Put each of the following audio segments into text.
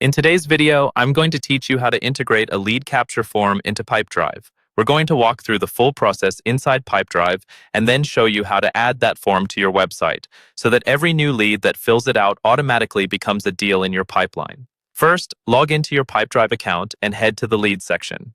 In today's video, I'm going to teach you how to integrate a lead capture form into Pipedrive. We're going to walk through the full process inside Pipedrive and then show you how to add that form to your website so that every new lead that fills it out automatically becomes a deal in your pipeline. First, log into your Pipedrive account and head to the lead section.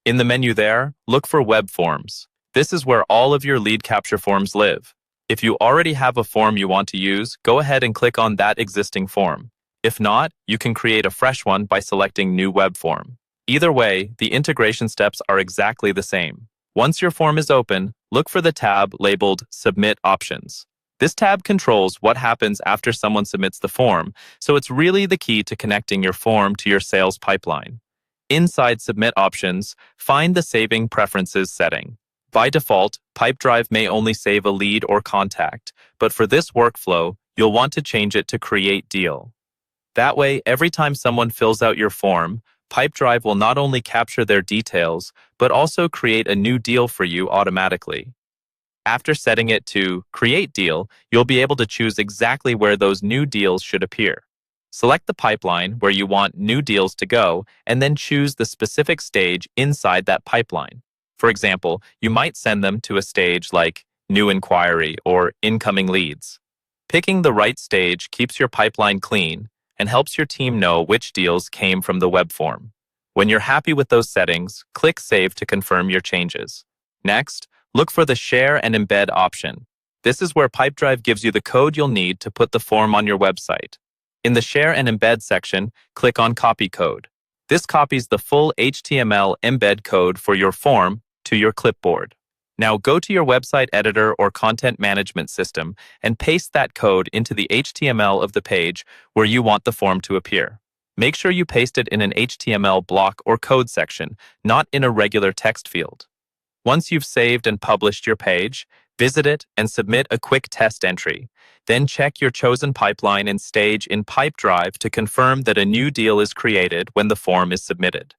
In the menu there, look for Web Forms. This is where all of your lead capture forms live. If you already have a form you want to use, go ahead and click on that existing form. If not, you can create a fresh one by selecting New Web Form. Either way, the integration steps are exactly the same. Once your form is open, look for the tab labeled Submit Options. This tab controls what happens after someone submits the form, so it's really the key to connecting your form to your sales pipeline. Inside Submit Options, find the Saving Preferences setting. By default, Pipedrive may only save a lead or contact, but for this workflow, you'll want to change it to Create Deal. That way, every time someone fills out your form, Pipedrive will not only capture their details, but also create a new deal for you automatically. After setting it to Create Deal, you'll be able to choose exactly where those new deals should appear. Select the pipeline where you want new deals to go, and then choose the specific stage inside that pipeline. For example, you might send them to a stage like New Inquiry or Incoming Leads. Picking the right stage keeps your pipeline clean and helps your team know which deals came from the web form. When you're happy with those settings, click Save to confirm your changes. Next, look for the Share and Embed option. This is where Pipedrive gives you the code you'll need to put the form on your website. In the Share and Embed section, click on Copy Code. This copies the full HTML embed code for your form to your clipboard. Now go to your website editor or content management system and paste that code into the HTML of the page where you want the form to appear. Make sure you paste it in an HTML block or code section, not in a regular text field. Once you've saved and published your page, visit it and submit a quick test entry. Then check your chosen pipeline and stage in Pipedrive to confirm that a new deal is created when the form is submitted.